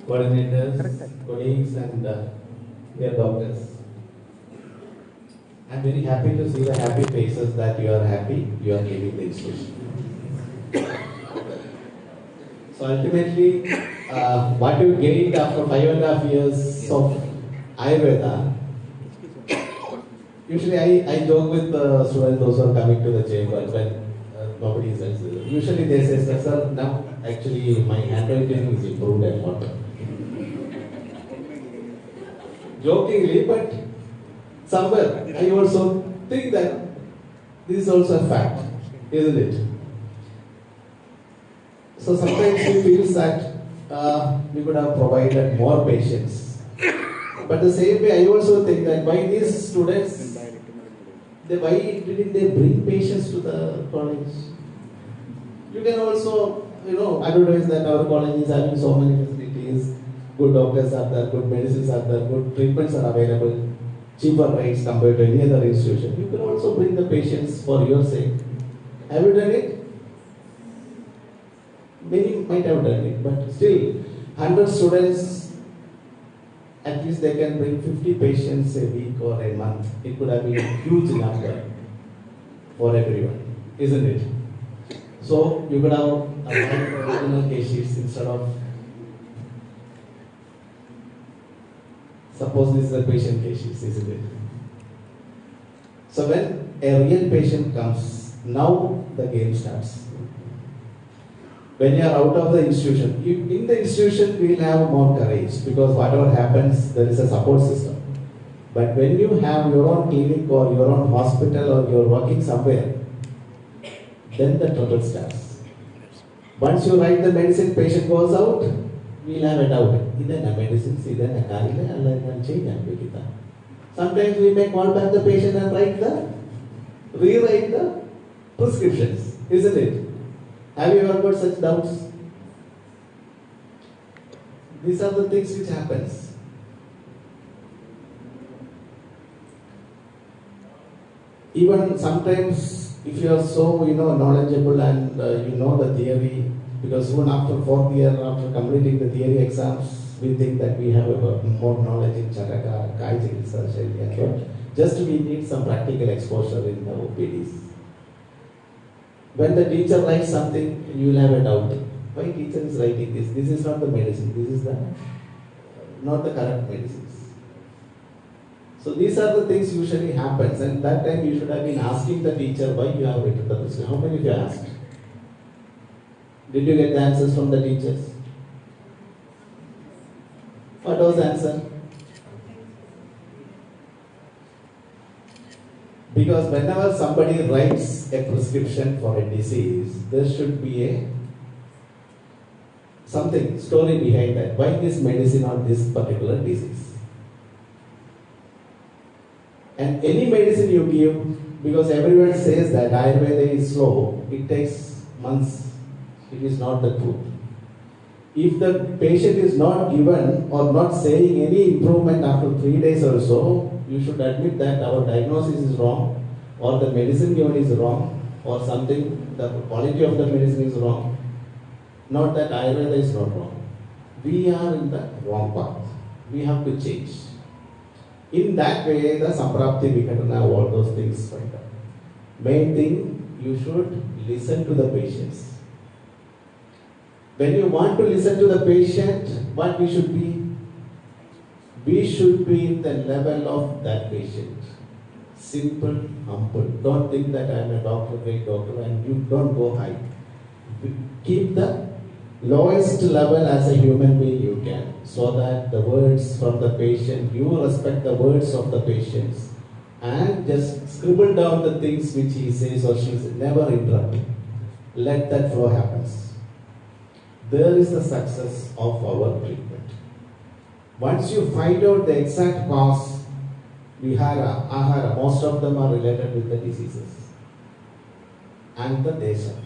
coordinators, colleagues, and dear doctors. I'm very happy to see the happy faces that you are happy you are leaving the institution. So ultimately, what you gained after 5.5 years of Ayurveda, usually I joke with the students, those who are coming to the chamber when nobody is else. Usually they say, sir, now actually my handwriting is improved and what. Jokingly, but somewhere I also think that this is also a fact, isn't it? So sometimes we feel that we could have provided more patience. But the same way I also think that why these students, why didn't they bring patients to the college? You can also, advertise that our college is having so many facilities, good doctors are there, good medicines are there, good treatments are available, cheaper rates compared to any other institution. You can also bring the patients for your sake. Have you done it? Many might have done it, but still, 100 students, at least they can bring 50 patients a week or a month. It could have been a huge number for everyone, isn't it? So, you could have avoided the original case sheets instead of, suppose this is a patient case sheet, isn't it? So, when a real patient comes, now the game starts. When you are out of the institution, in the institution we will have more courage because whatever happens, there is a support system. But when you have your own clinic or your own hospital or you are working somewhere, then the trouble starts. Once you write the medicine, patient goes out, we will have a doubt. Either a medicine, either a carila, and change and sometimes we may call back the patient and rewrite the prescriptions, isn't it? Have you ever got such doubts? These are the things which happens. Even sometimes, if you are so knowledgeable and you know the theory, because soon after 4th year, after completing the theory exams, we think that we have more knowledge in Chataka, Kaiji research, and what. Just we need some practical exposure in the OPDs. When the teacher writes something, you will have a doubt. Why teacher is writing this? This is not the medicine. This is not the correct medicines. So these are the things usually happens, and that time you should have been asking the teacher why you have written the prescription. How many of you asked? Did you get the answers from the teachers? What was the answer? Because whenever somebody writes a prescription for a disease, there should be something, story behind that. Why this medicine on this particular disease? And any medicine you give, because everyone says that Ayurveda is slow, it takes months. It is not the truth. If the patient is not given or not saying any improvement after 3 days or so, you should admit that our diagnosis is wrong, or the medicine given is wrong, or something, the quality of the medicine is wrong. Not that Ayurveda is not wrong. We are in the wrong path. We have to change. In that way, the Samprapti, Vikatana, all those things find out. Main thing, you should listen to the patients. When you want to listen to the patient, what we should be? We should be in the level of that patient. Simple, humble. Don't think that I am a doctor, great doctor, and you don't go high. Keep the lowest level as a human being you can, so that the words from the patient, you respect the words of the patients, and just scribble down the things which he says or she says. Never interrupt. Let that flow happen. There is the success of our treatment. Once you find out the exact cause, vihara, ahara, most of them are related with the diseases. And the desha.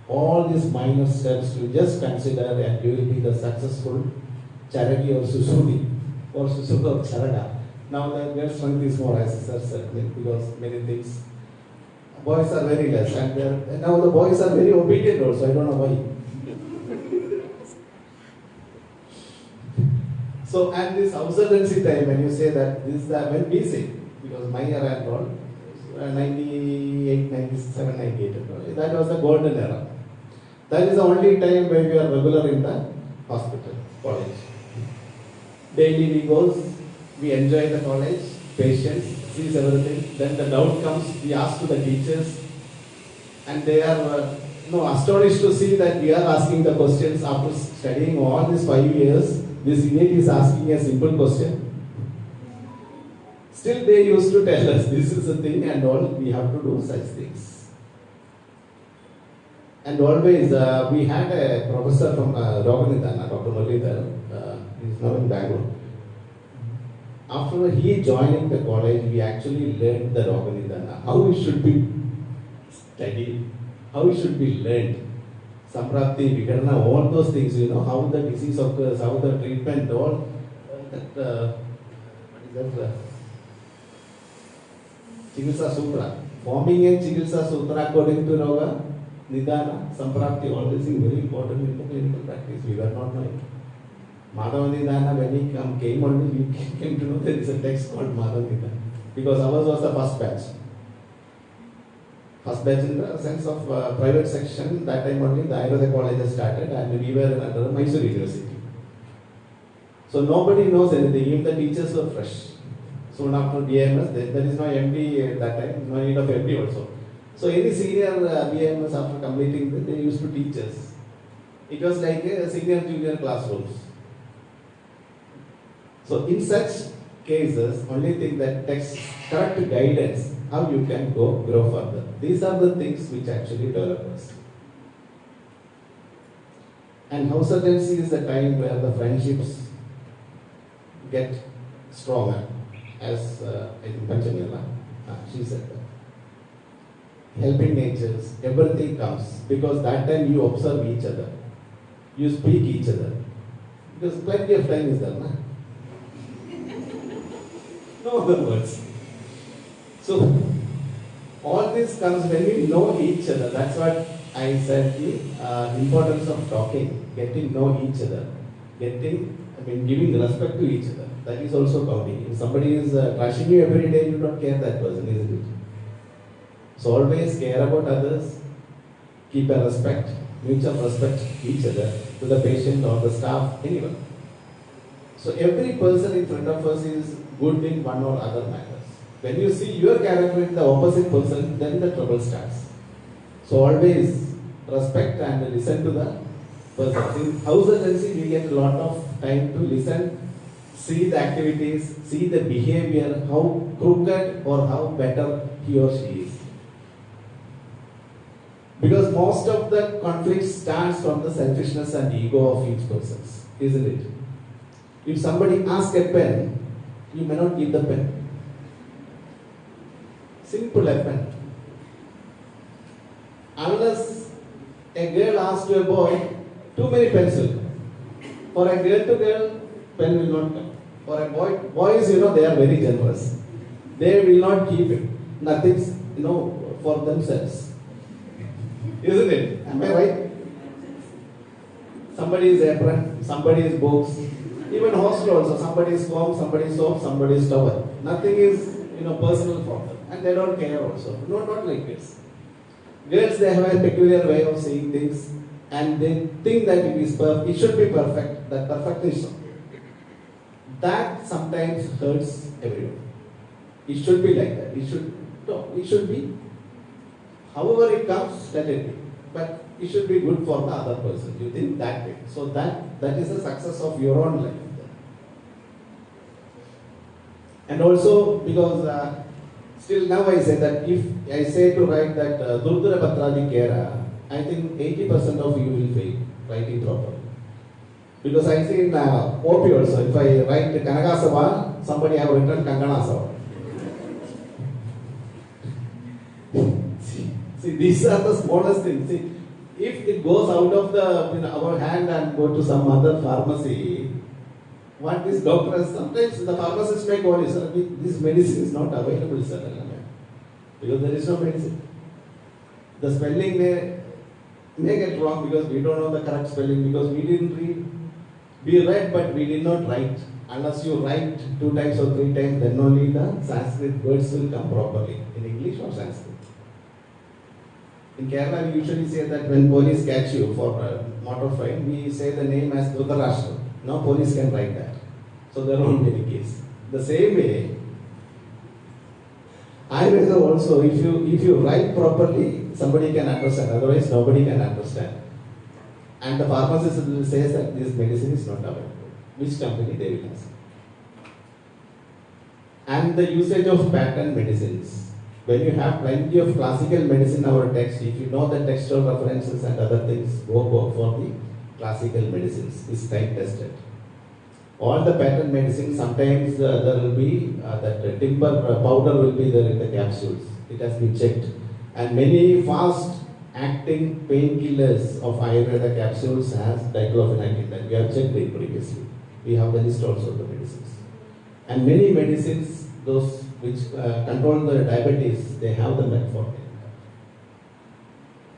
All these minor steps you just consider and you will be the successful charagi or susudi or susuka or charaga. Now the girl strength is more, as sir said, because many things. Boys are very less and now the boys are very obedient also. I don't know why. So, and this observancy time, when you say that this is the, when we say, because my era and all, 98, 97, 98 and all, that was the golden era. That is the only time where we are regular in the hospital, college. Daily we goes, we enjoy the college, patients, sees everything. Then the doubt comes, we ask to the teachers, and they are astonished to see that we are asking the questions after studying all these 5 years. This idiot is asking a simple question. Still they used to tell us this is a thing and all, we have to do such things. And always we had a professor from Roganidana, Dr. Muralidhar, he's now in Bangalore. After he joining the college, we actually learned the Roganidana, how it should be studied, how it should be learned. Samprapti, Vikarana, all those things, how the disease occurs, how the treatment, all that, what is that? Chikitsa Sutra. Forming a Chikitsa Sutra according to Roga, Nidana, Samprapti, all these things very important in the clinical practice. We were not knowing. Madhava Nidana, when he came only, we came to know there is a text called Madhava Nidana. Because ours was the first batch. First batch in the sense of private section, that time only the Ayurveda college has started and we were under Mysore University. So nobody knows anything, even the teachers were fresh. Soon after BAMS, there is no MD at that time, no need of MD also. So any senior BAMS after completing, they used to teach us. It was like a senior junior classrooms. So in such cases, only thing that text correct guidance, how you can grow further. These are the things which actually develop us. And house urgency is the time where the friendships get stronger. As I think Panchamila, she said that. Helping natures, everything comes because that time you observe each other. You speak each other. Because plenty of time is there, na? No other words. So, all this comes when we know each other. That's what I said, the importance of talking, getting to know each other, giving respect to each other. That is also counting. If somebody is trashing you every day, you don't care that person, isn't it? So always care about others, keep a respect, mutual respect each other, to the patient or the staff, anyone. So every person in front of us is good in one or other matters. When you see your character in the opposite person, then the trouble starts. So always respect and listen to the person. In house agency, we get a lot of time to listen, see the activities, see the behavior, how crooked or how better he or she is. Because most of the conflict starts from the selfishness and ego of each person, isn't it? If somebody asks a pen, you may not give the pen. Simple a pen. Unless a girl asks to a boy, too many pencils. For a girl to girl, pen will not come. For a boy, boys, they are very generous. They will not keep it. Nothing, for themselves. Isn't it? Am I right? Somebody's apron, somebody's books, even hostel also, somebody's comb, somebody's soap, somebody's towel. Nothing is, personal for them. And they don't care also. No, not like this. Girls, they have a peculiar way of saying things and they think that it should be perfect, that perfectionism. That sometimes hurts everyone. It should be like that. It should be. However it comes, let it be. But it should be good for the other person. You think that way. So that is the success of your own life. And also because still now I say that if I say to write that Durdura Patradi Kera, I think 80% of you will fail writing properly. Because I see in OP also, if I write Kanagasava, somebody have written Kanganasava. See, these are the smallest things. See, if it goes out of our hand and go to some other pharmacy, what this doctor has, sometimes the pharmacist may call you, sir, this medicine is not available, sir. Because there is no medicine. The spelling may get wrong because we don't know the correct spelling because we didn't read. We read but we did not write Unless you write 2 times or 3 times, then only the Sanskrit words will come properly in English or Sanskrit. In Kerala, we usually say that when police catch you for a motor fine, we say the name as Dhritarashtra. Now police can write that. So there won't be any case. The same way, Ayurveda also, if you write properly, somebody can understand. Otherwise, nobody can understand. And the pharmacist will say that this medicine is not available. Which company they will ask. And the usage of patent medicines. When you have plenty of classical medicine in our text, if you know the textual references and other things, go for the classical medicines. It's time tested. All the patent medicines, sometimes there will be that timber powder will be there in the capsules. It has been checked. And many fast acting painkillers of Ayurveda capsules has diclofenac in that. We have checked it previously. We have the list also of the medicines. And many medicines, those which control the diabetes, they have the metformin.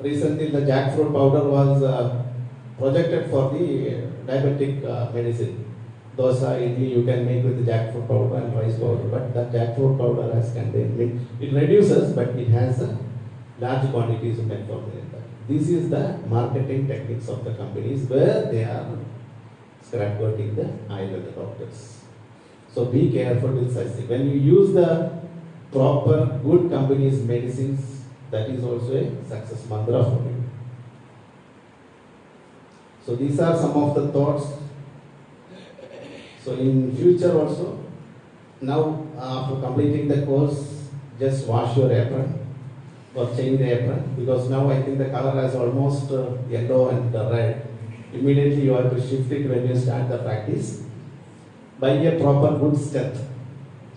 Recently, the jackfruit powder was projected for the diabetic medicine. Dosa, idli, you can make with the jackfruit powder and rice powder, but that jackfruit powder has contained, it reduces, but it has large quantities of metformin in that. This is the marketing techniques of the companies where they are scrapbooking the Ayurveda doctors. So be careful with such things. When you use the proper, good companies' medicines, that is also a success mantra for you. So these are some of the thoughts. So in future also, now after completing the course, just wash your apron or change the apron, because now I think the color has almost yellow and red. Immediately you have to shift it when you start the practice. Buy a proper good step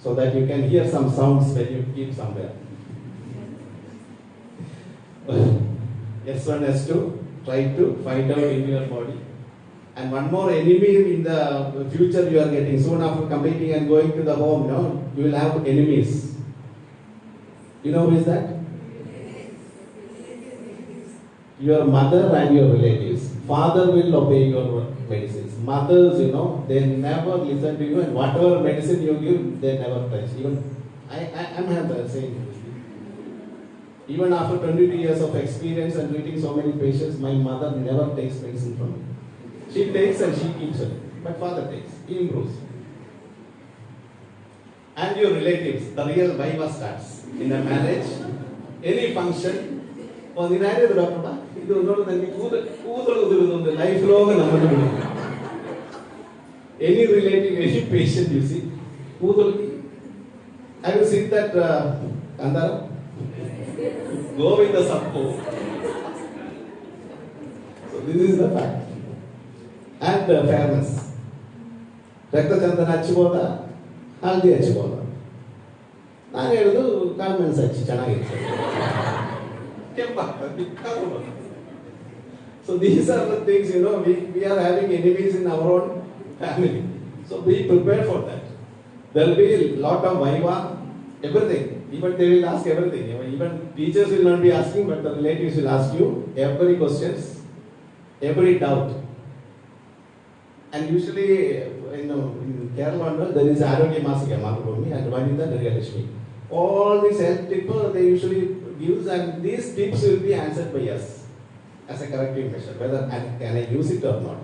so that you can hear some sounds when you keep somewhere. S1, S2, try to find out in your body. And one more enemy in the future you are getting. Soon after completing and going to the home, you will have enemies. You know who is that? Your mother and your relatives. Father will obey your medicines. Mothers, they never listen to you, and whatever medicine you give, they never touch. Even I have the same. Even after 22 years of experience and treating so many patients, my mother never takes medicine from me. She takes and she keeps it. But father takes. He improves. And your relatives, the real viva starts. In a marriage, any function, doctor, any relative, any patient you see, I will see that Andara, go with the support. So this is the fact. And fairness. Rakta Chandana Achiboda, Haldi Achiboda. I do government such So these are the things, we are having enemies in our own family. So be prepared for that. There will be a lot of viva, everything. Even they will ask everything. Even teachers will not be asking, but the relatives will ask you every questions, every doubt. And usually, in Kerala, there is Arogya Masika Matubhumi and one is the Nirgalashmi. All these health tips they usually give, and these tips will be answered by us as a corrective measure, whether can I use it or not.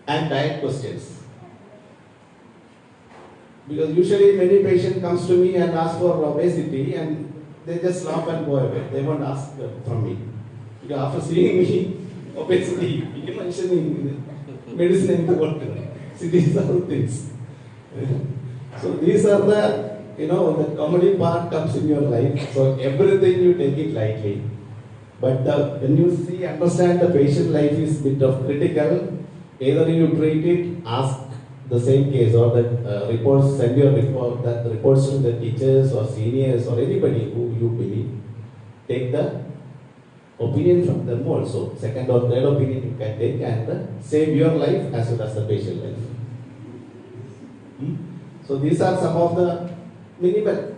And diet questions. Because usually many patients comes to me and ask for obesity, and they just laugh and go away. They won't ask from me. Because after seeing me, obesity, you can mention medicine in the world. See, these are the things. So these are the, the comedy part comes in your life. So everything you take it lightly. But when you understand the patient life is a bit of critical, either you treat it, ask the same case, or that reports, send your report, that reports to the teachers or seniors or anybody who you believe. Take the opinion from them also. Second or third opinion you can take and save your life as well as the patient life. So these are some of the minimal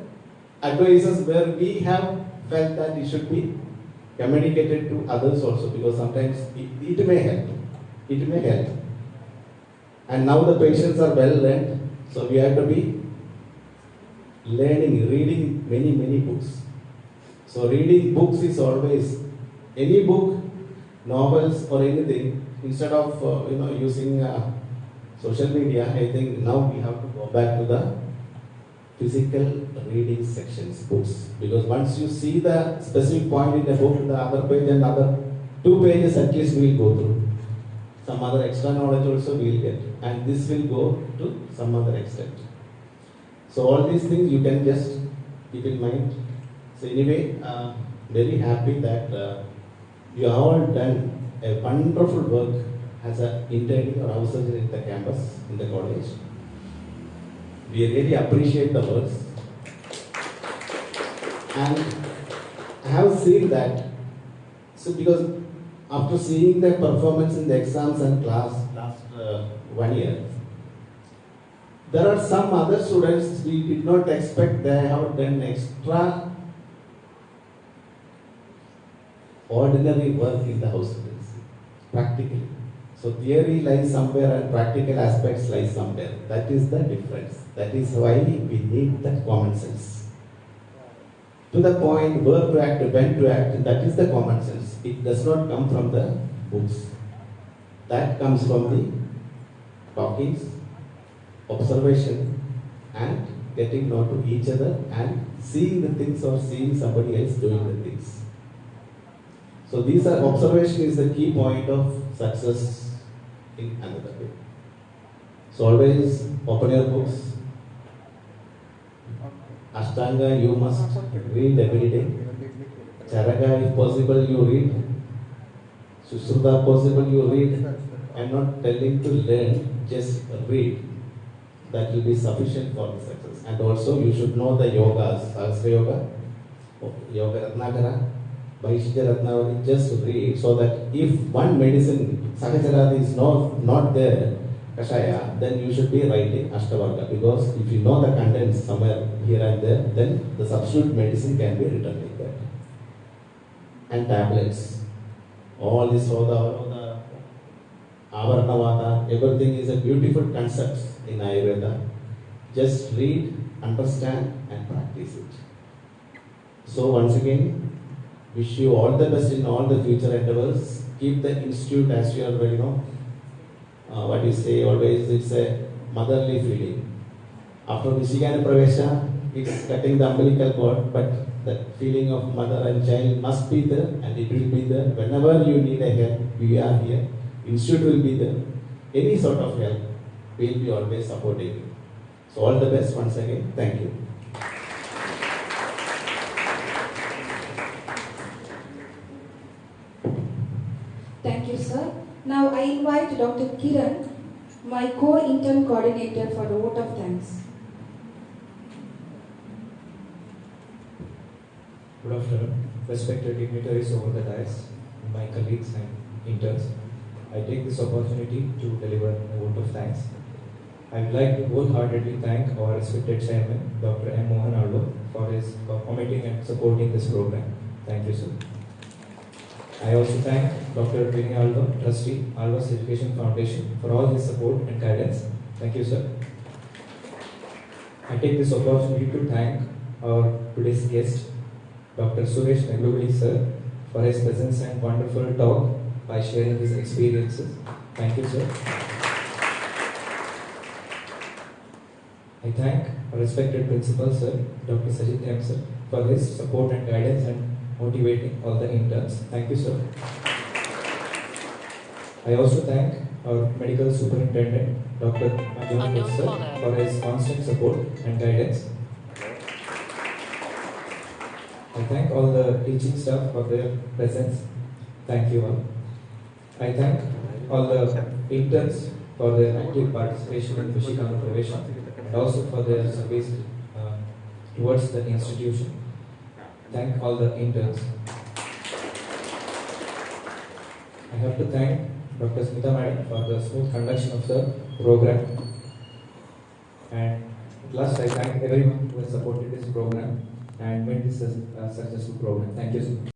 advices where we have felt that it should be communicated to others also, because sometimes it may help. It may help. And now the patients are well learned, so we have to be learning, reading many books. So reading books is always, any book, novels or anything, instead of using social media, I think now we have to go back to the physical reading sections, books. Because once you see the specific point in the book, the other page and other 2 pages at least we will go through. Some other extra knowledge also we will get. And this will go to some other extent. So all these things you can just keep in mind. So anyway, very happy that you have all done a wonderful work as an intern or house surgeon in the campus, in the college. We really appreciate the works. And I have seen that, so because after seeing the performance in the exams and class last 1 year, there are some other students we did not expect they have done extra ordinary work in the hospitals, practically. So theory lies somewhere and practical aspects lie somewhere. That is the difference. That is why we need that common sense. To the point, where to act, when to act, that is the common sense. It does not come from the books. That comes from the talkings, observation, and getting to know each other and seeing the things or seeing somebody else doing the things. So these are, observation is the key point of success in another way. So always open your books. Ashtanga you must read every day. Charaga if possible you read. Sushruta possible you read. I'm not telling to learn, just read. That will be sufficient for the success. And also you should know the yogas, Sahasra Yoga, Yoga Ratnakara, Vaishya Ratnavali, just read so that if one medicine, Sahasraradi is not there, Kashaya, then you should be writing Ashtavarga, because if you know the contents somewhere here and there, then the substitute medicine can be written like that. And tablets, all this Soda, Avarnavata, everything is a beautiful concept in Ayurveda. Just read, understand and practice it. So once again, wish you all the best in all the future endeavors. Keep the institute as you are, what you say always, it's a motherly feeling. After vishikhanupravesha, it's cutting the umbilical cord, but that feeling of mother and child must be there, and it will be there. Whenever you need a help, we are here. Institute will be there. Any sort of help, we will be always supporting you. So all the best once again. Thank you. Thank you, sir. Now I invite Dr. Kiran, my co-intern coordinator, for the vote of thanks. Good afternoon, respected dignitaries over the dais, my colleagues and interns. I take this opportunity to deliver a vote of thanks. I would like to wholeheartedly thank our respected chairman, Dr. M. Mohan Alvas, for his permitting and supporting this program. Thank you, sir. I also thank Dr. Vinay Alvas, Trustee, Alvas Education Foundation, for all his support and guidance. Thank you, sir. I take this opportunity to thank our today's guest, Dr. Suresh Nagluguli, sir, for his presence and wonderful talk by sharing his experiences. Thank you, sir. I thank our respected principal, sir, Dr. Sajith M, sir, for his support and guidance and motivating all the interns. Thank you, sir. I also thank our medical superintendent, Dr. Ajay, sir, for his constant support and guidance. I thank all the teaching staff for their presence. Thank you all. I thank all the interns for their active participation in vishikhanupravesha and also for their service towards the institution. Thank all the interns. I have to thank Dr. Smita Madam for the smooth conduction of the program. And at last, I thank everyone who has supported this program and made this a successful program. Thank you so much.